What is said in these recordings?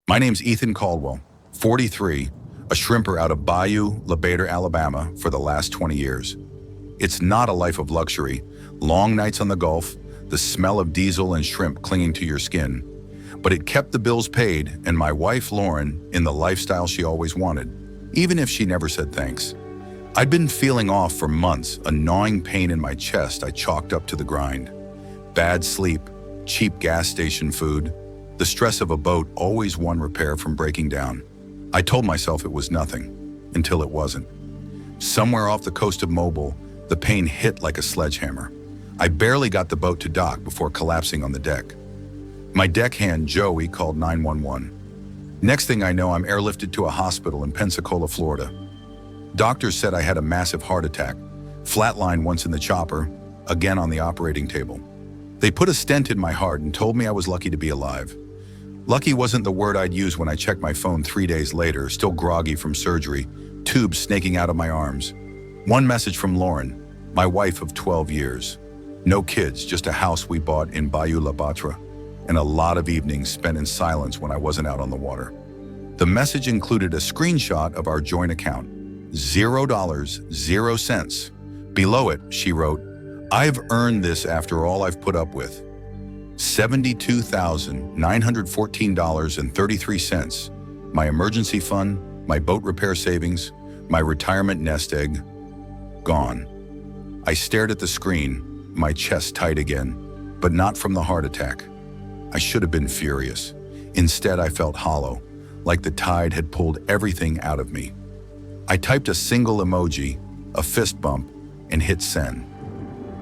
My name's Ethan Caldwell, 43, a shrimper out of Bayou, LaBader, Alabama for the last 20 years. It's not a life of luxury, long nights on the Gulf, the smell of diesel and shrimp clinging to your skin. But it kept the bills paid and my wife, Lauren, in the lifestyle she always wanted, even if she never said thanks. I'd been feeling off for months, a gnawing pain in my chest I chalked up to the grind. Bad sleep, cheap gas station food, the stress of a boat always one repair from breaking down. I told myself it was nothing, until it wasn't. Somewhere off the coast of Mobile, the pain hit like a sledgehammer. I barely got the boat to dock before collapsing on the deck. My deckhand, Joey, called 911. Next thing I know, I'm airlifted to a hospital in Pensacola, Florida. Doctors said I had a massive heart attack, flatlined once in the chopper, again on the operating table. They put a stent in my heart and told me I was lucky to be alive. Lucky wasn't the word I'd use when I checked my phone 3 days later, still groggy from surgery, tubes snaking out of my arms. One message from Lauren, my wife of 12 years. No kids, just a house we bought in Bayou La Batre, and a lot of evenings spent in silence when I wasn't out on the water. The message included a screenshot of our joint account. $0, 0 cents. Below it, she wrote, "I've earned this after all I've put up with. $72,914.33. My emergency fund, my boat repair savings, my retirement nest egg, gone." I stared at the screen, my chest tight again, but not from the heart attack. I should have been furious. Instead, I felt hollow, like the tide had pulled everything out of me. I typed a single emoji, a fist bump, and hit send.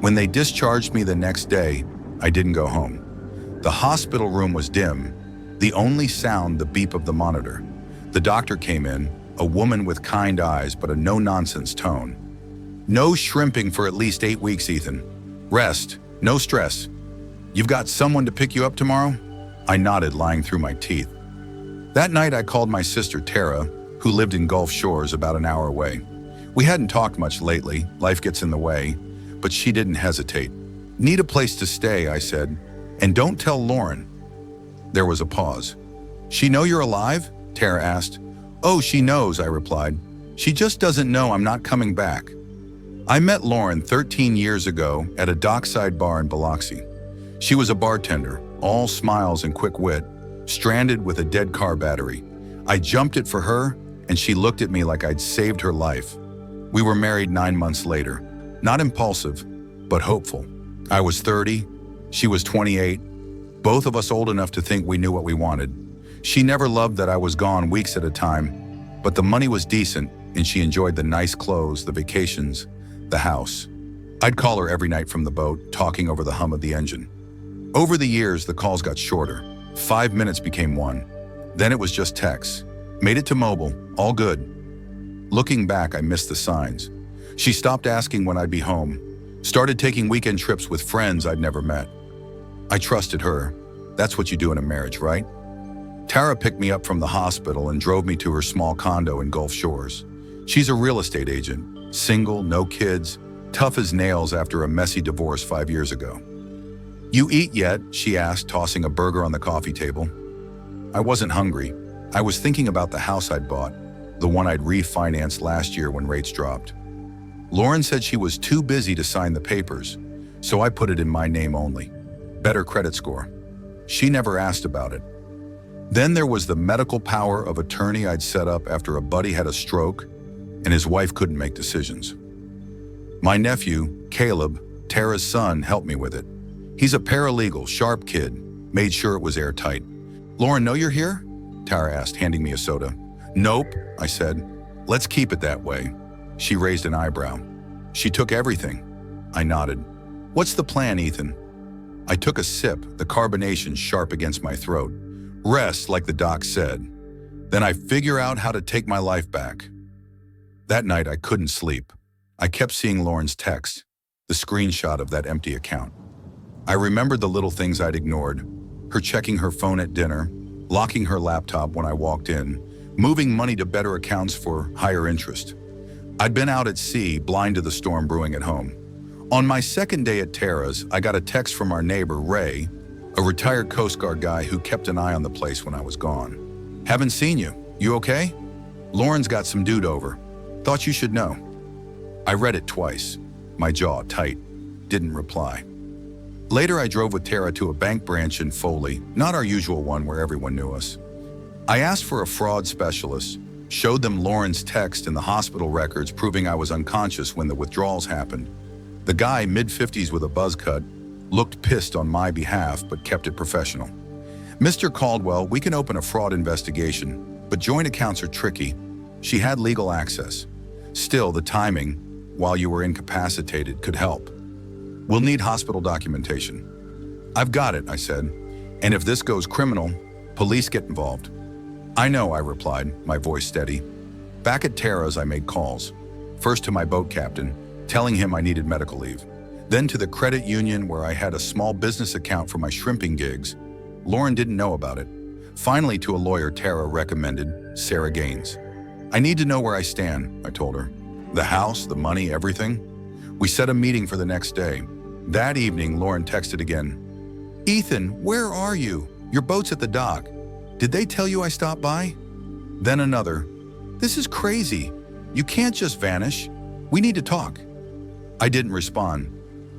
When they discharged me the next day, I didn't go home. The hospital room was dim, the only sound the beep of the monitor. The doctor came in, a woman with kind eyes but a no-nonsense tone. "No shrimping for at least 8 weeks, Ethan. Rest, no stress. You've got someone to pick you up tomorrow?" I nodded, lying through my teeth. That night I called my sister Tara, who lived in Gulf Shores about an hour away. We hadn't talked much lately, life gets in the way, but she didn't hesitate. "Need a place to stay," I said, "and don't tell Lauren." There was a pause. "She know you're alive?" Tara asked. "Oh, she knows," I replied. "She just doesn't know I'm not coming back." I met Lauren 13 years ago at a dockside bar in Biloxi. She was a bartender, all smiles and quick wit, stranded with a dead car battery. I jumped it for her, and she looked at me like I'd saved her life. We were married 9 months later. Not impulsive, but hopeful. I was 30, she was 28, both of us old enough to think we knew what we wanted. She never loved that I was gone weeks at a time, but the money was decent, and she enjoyed the nice clothes, the vacations, the house. I'd call her every night from the boat, talking over the hum of the engine. Over the years, the calls got shorter. 5 minutes became 1. Then it was just texts. Made it to Mobile, all good. Looking back, I missed the signs. She stopped asking when I'd be home, started taking weekend trips with friends I'd never met. I trusted her. That's what you do in a marriage, right? Tara picked me up from the hospital and drove me to her small condo in Gulf Shores. She's a real estate agent, single, no kids, tough as nails after a messy divorce 5 years ago. "You eat yet?" she asked, tossing a burger on the coffee table. I wasn't hungry. I was thinking about the house I'd bought, the one I'd refinanced last year when rates dropped. Lauren said she was too busy to sign the papers, so I put it in my name only. Better credit score. She never asked about it. Then there was the medical power of attorney I'd set up after a buddy had a stroke and his wife couldn't make decisions. My nephew, Caleb, Tara's son, helped me with it. He's a paralegal, sharp kid, made sure it was airtight. "Lauren, know you're here?" Tara asked, handing me a soda. "Nope," I said. "Let's keep it that way." She raised an eyebrow. "She took everything." I nodded. "What's the plan, Ethan?" I took a sip, the carbonation sharp against my throat. "Rest, like the doc said. Then I figure out how to take my life back." That night, I couldn't sleep. I kept seeing Lauren's text, the screenshot of that empty account. I remembered the little things I'd ignored, her checking her phone at dinner, locking her laptop when I walked in, moving money to better accounts for higher interest. I'd been out at sea, blind to the storm brewing at home. On my second day at Tara's, I got a text from our neighbor, Ray, a retired Coast Guard guy who kept an eye on the place when I was gone. Haven't seen you. You okay? Lauren's got some dude over. Thought you should know. I read it twice. My jaw tight. Didn't reply. Later, I drove with Tara to a bank branch in Foley, not our usual one where everyone knew us. I asked for a fraud specialist, showed them Lauren's text and the hospital records proving I was unconscious when the withdrawals happened. The guy, mid-50s with a buzz cut, looked pissed on my behalf but kept it professional. Mr. Caldwell, we can open a fraud investigation, but joint accounts are tricky. She had legal access. Still, the timing, while you were incapacitated, could help. We'll need hospital documentation. I've got it, I said. And if this goes criminal, police get involved. I know, I replied, my voice steady. Back at Tara's, I made calls. First to my boat captain, telling him I needed medical leave. Then to the credit union where I had a small business account for my shrimping gigs. Lauren didn't know about it. Finally to a lawyer Tara recommended, Sarah Gaines. I need to know where I stand, I told her. The house, the money, everything. We set a meeting for the next day. That evening, Lauren texted again. Ethan, where are you? Your boat's at the dock. Did they tell you I stopped by? Then another. This is crazy. You can't just vanish. We need to talk. I didn't respond.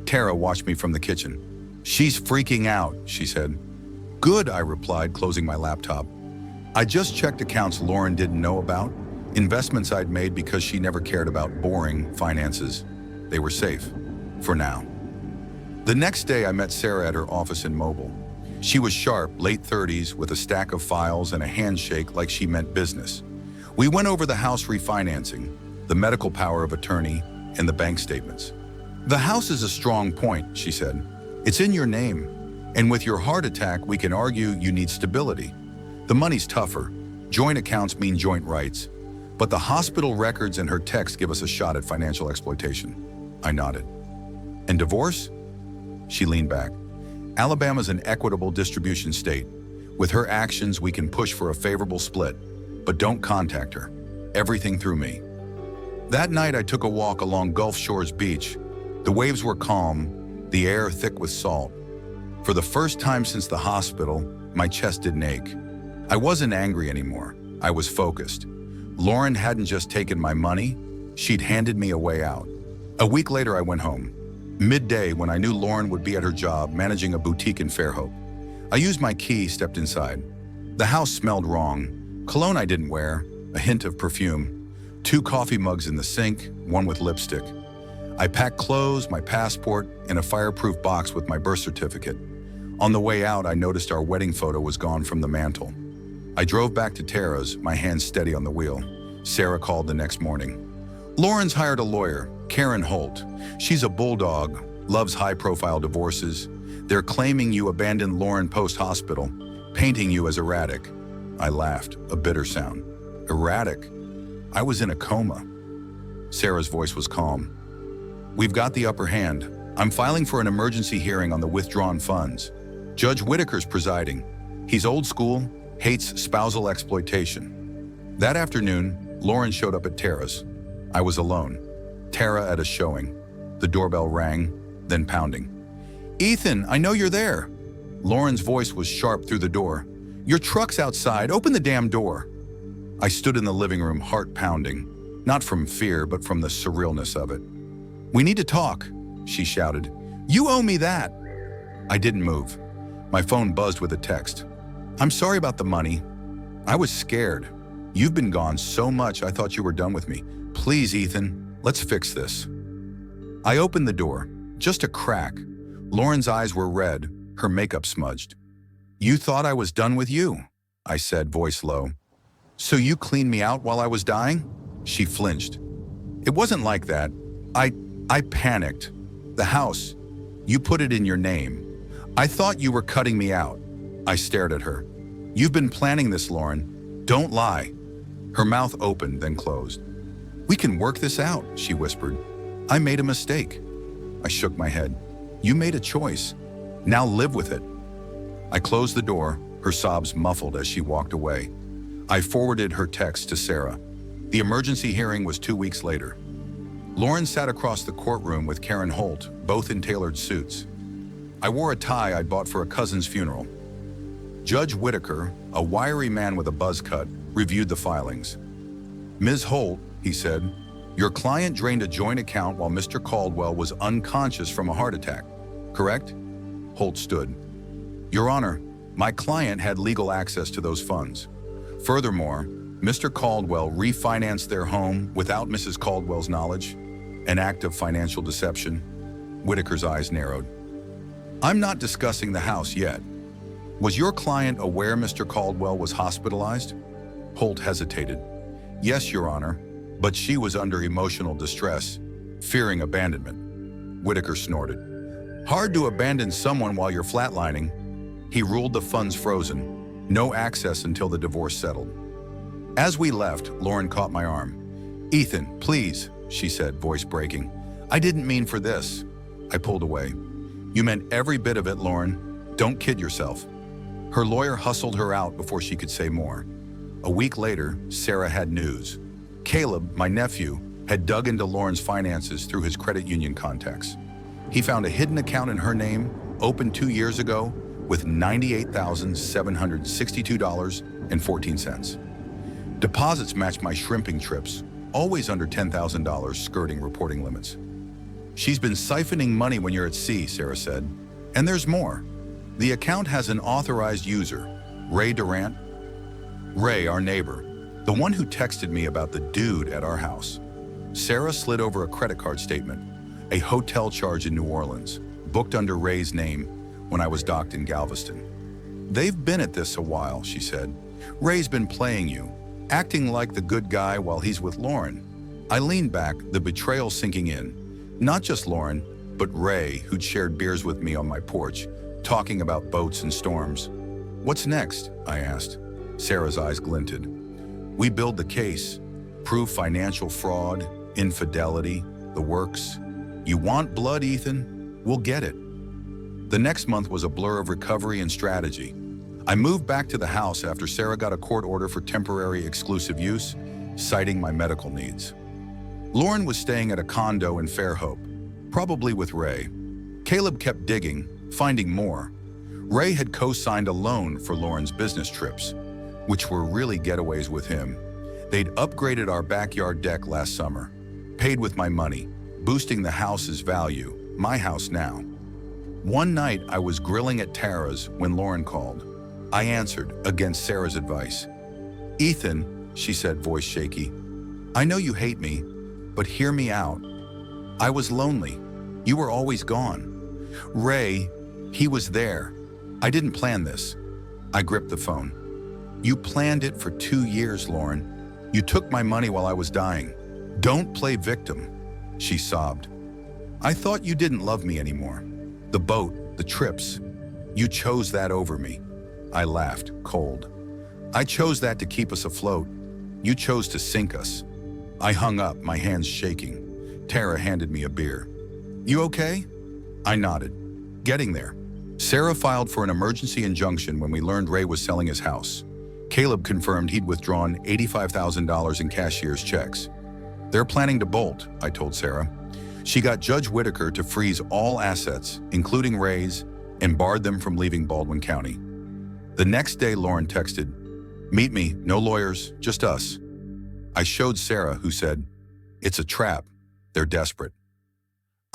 Tara watched me from the kitchen. She's freaking out, she said. Good, I replied, closing my laptop. I just checked accounts Lauren didn't know about, investments I'd made because she never cared about boring finances. They were safe, for now. The next day, I met Sarah at her office in Mobile. She was sharp, late 30s, with a stack of files and a handshake like she meant business. We went over the house refinancing, the medical power of attorney, and the bank statements. The house is a strong point, she said. It's in your name, and with your heart attack, we can argue you need stability. The money's tougher. Joint accounts mean joint rights. But the hospital records and her text give us a shot at financial exploitation. I nodded. And divorce? She leaned back. Alabama's an equitable distribution state. With her actions, we can push for a favorable split. But don't contact her. Everything through me. That night, I took a walk along Gulf Shores Beach. The waves were calm, the air thick with salt. For the first time since the hospital, my chest didn't ache. I wasn't angry anymore. I was focused. Lauren hadn't just taken my money, she'd handed me a way out. A week later, I went home. Midday, when I knew Lauren would be at her job managing a boutique in Fairhope. I used my key, stepped inside. The house smelled wrong. Cologne I didn't wear, a hint of perfume. 2 coffee mugs in the sink, one with lipstick. I packed clothes, my passport, and a fireproof box with my birth certificate. On the way out, I noticed our wedding photo was gone from the mantle. I drove back to Tara's, my hands steady on the wheel. Sarah called the next morning. Lauren's hired a lawyer, Karen Holt. She's a bulldog, loves high-profile divorces. They're claiming you abandoned Lauren post-hospital, painting you as erratic. I laughed, a bitter sound. Erratic? I was in a coma. Sarah's voice was calm. We've got the upper hand. I'm filing for an emergency hearing on the withdrawn funds. Judge Whitaker's presiding. He's old school, hates spousal exploitation. That afternoon, Lauren showed up at Tara's. I was alone. Tara at a showing. The doorbell rang, then pounding. Ethan, I know you're there. Lauren's voice was sharp through the door. Your truck's outside, open the damn door. I stood in the living room, heart pounding, not from fear, but from the surrealness of it. We need to talk, she shouted. You owe me that. I didn't move. My phone buzzed with a text. I'm sorry about the money. I was scared. You've been gone so much I thought you were done with me. Please, Ethan, let's fix this. I opened the door, just a crack. Lauren's eyes were red, her makeup smudged. You thought I was done with you, I said, voice low. So you cleaned me out while I was dying? She flinched. It wasn't like that. I panicked. The house, you put it in your name. I thought you were cutting me out. I stared at her. You've been planning this, Lauren. Don't lie. Her mouth opened, then closed. We can work this out, she whispered. I made a mistake. I shook my head. You made a choice. Now live with it. I closed the door, her sobs muffled as she walked away. I forwarded her text to Sarah. The emergency hearing was 2 weeks later. Lauren sat across the courtroom with Karen Holt, both in tailored suits. I wore a tie I'd bought for a cousin's funeral. Judge Whitaker, a wiry man with a buzz cut, reviewed the filings. "Ms. Holt," he said, "your client drained a joint account while Mr. Caldwell was unconscious from a heart attack, correct?" Holt stood. "Your Honor, my client had legal access to those funds. Furthermore, Mr. Caldwell refinanced their home without Mrs. Caldwell's knowledge, an act of financial deception." Whitaker's eyes narrowed. "I'm not discussing the house yet. Was your client aware Mr. Caldwell was hospitalized?" Holt hesitated. "Yes, Your Honor, but she was under emotional distress, fearing abandonment." Whitaker snorted. "Hard to abandon someone while you're flatlining." He ruled the funds frozen, no access until the divorce settled. As we left, Lauren caught my arm. "Ethan, please," she said, voice breaking. "I didn't mean for this." I pulled away. "You meant every bit of it, Lauren. Don't kid yourself." Her lawyer hustled her out before she could say more. A week later, Sarah had news. Caleb, my nephew, had dug into Lauren's finances through his credit union contacts. He found a hidden account in her name, opened 2 years ago, with $98,762.14. Deposits matched my shrimping trips, always under $10,000, skirting reporting limits. "She's been siphoning money when you're at sea," Sarah said. "And there's more. The account has an authorized user, Ray Durant. Ray, our neighbor, the one who texted me about the dude at our house." Sarah slid over a credit card statement, a hotel charge in New Orleans, booked under Ray's name when I was docked in Galveston. "They've been at this a while," she said. "Ray's been playing you, acting like the good guy while he's with Lauren." I leaned back, the betrayal sinking in. Not just Lauren, but Ray, who'd shared beers with me on my porch, talking about boats and storms. "What's next?" I asked. Sarah's eyes glinted. "We build the case, prove financial fraud, infidelity, the works. You want blood, Ethan? We'll get it." The next month was a blur of recovery and strategy. I moved back to the house after Sarah got a court order for temporary exclusive use, citing my medical needs. Lauren was staying at a condo in Fairhope, probably with Ray. Caleb kept digging, finding more. Ray had co-signed a loan for Lauren's business trips, which were really getaways with him. They'd upgraded our backyard deck last summer, paid with my money, boosting the house's value, my house now. One night I was grilling at Tara's when Lauren called. I answered, against Sarah's advice. "Ethan," she said, voice shaky, "I know you hate me, but hear me out. I was lonely. You were always gone. Ray, he was there. I didn't plan this." I gripped the phone. "You planned it for 2 years, Lauren. You took my money while I was dying. Don't play victim." She sobbed. "I thought you didn't love me anymore. The boat, the trips. You chose that over me." I laughed, cold. "I chose that to keep us afloat. You chose to sink us." I hung up, my hands shaking. Tara handed me a beer. "You okay?" I nodded. "Getting there." Sarah filed for an emergency injunction when we learned Ray was selling his house. Caleb confirmed he'd withdrawn $85,000 in cashier's checks. "They're planning to bolt," I told Sarah. She got Judge Whitaker to freeze all assets, including Ray's, and barred them from leaving Baldwin County. The next day, Lauren texted, "Meet me, no lawyers, just us." I showed Sarah, who said, "It's a trap. They're desperate."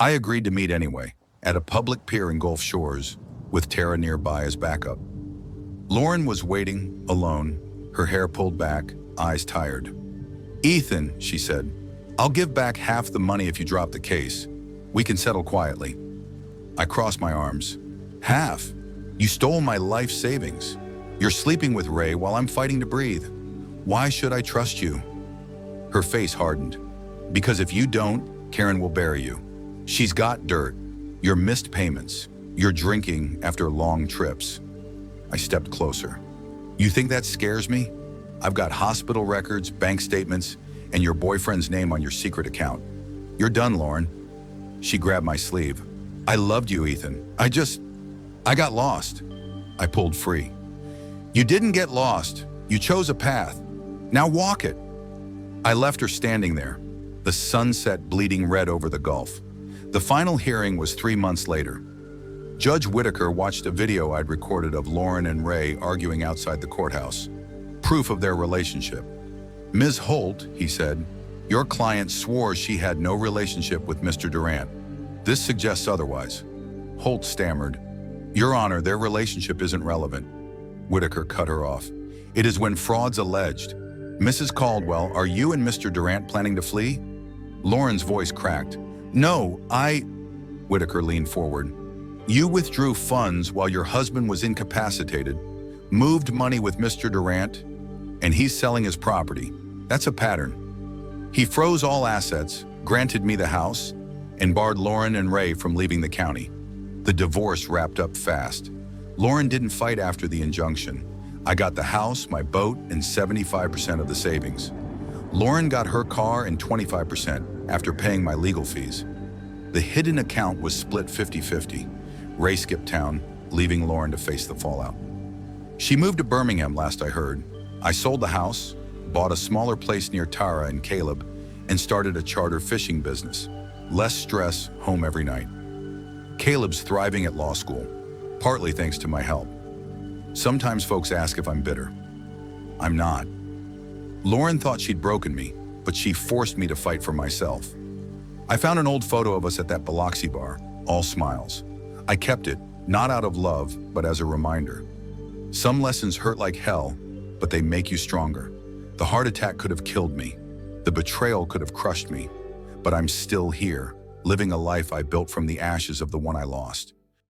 I agreed to meet anyway, at a public pier in Gulf Shores, with Tara nearby as backup. Lauren was waiting, alone, her hair pulled back, eyes tired. "Ethan," she said, "I'll give back half the money if you drop the case. We can settle quietly." I crossed my arms. "Half? You stole my life savings. You're sleeping with Ray while I'm fighting to breathe. Why should I trust you?" Her face hardened. "Because if you don't, Karen will bury you. She's got dirt, your missed payments, your drinking after long trips." I stepped closer. "You think that scares me? I've got hospital records, bank statements, and your boyfriend's name on your secret account. You're done, Lauren." She grabbed my sleeve. "I loved you, Ethan. I got lost." I pulled free. "You didn't get lost. You chose a path. Now walk it." I left her standing there, the sunset bleeding red over the Gulf. The final hearing was 3 months later. Judge Whitaker watched a video I'd recorded of Lauren and Ray arguing outside the courthouse. Proof of their relationship. "Ms. Holt," he said, "your client swore she had no relationship with Mr. Durant. This suggests otherwise." Holt stammered, "Your Honor, their relationship isn't relevant." Whitaker cut her off. "It is when fraud's alleged. Mrs. Caldwell, are you and Mr. Durant planning to flee?" Lauren's voice cracked. "No, Whitaker leaned forward. "You withdrew funds while your husband was incapacitated, moved money with Mr. Durant, and he's selling his property. That's a pattern. He froze all assets, granted me the house, and barred Lauren and Ray from leaving the county. The divorce wrapped up fast. Lauren didn't fight after the injunction. I got the house, my boat, and 75% of the savings. Lauren got her car and 25% after paying my legal fees. The hidden account was split 50-50. Ray skipped town, leaving Lauren to face the fallout. She moved to Birmingham, last I heard. I sold the house, bought a smaller place near Tara and Caleb, and started a charter fishing business. Less stress, home every night. Caleb's thriving at law school, partly thanks to my help. Sometimes folks ask if I'm bitter. I'm not. Lauren thought she'd broken me, but she forced me to fight for myself. I found an old photo of us at that Biloxi bar, all smiles. I kept it, not out of love, but as a reminder. Some lessons hurt like hell, but they make you stronger. The heart attack could have killed me. The betrayal could have crushed me. But I'm still here, living a life I built from the ashes of the one I lost.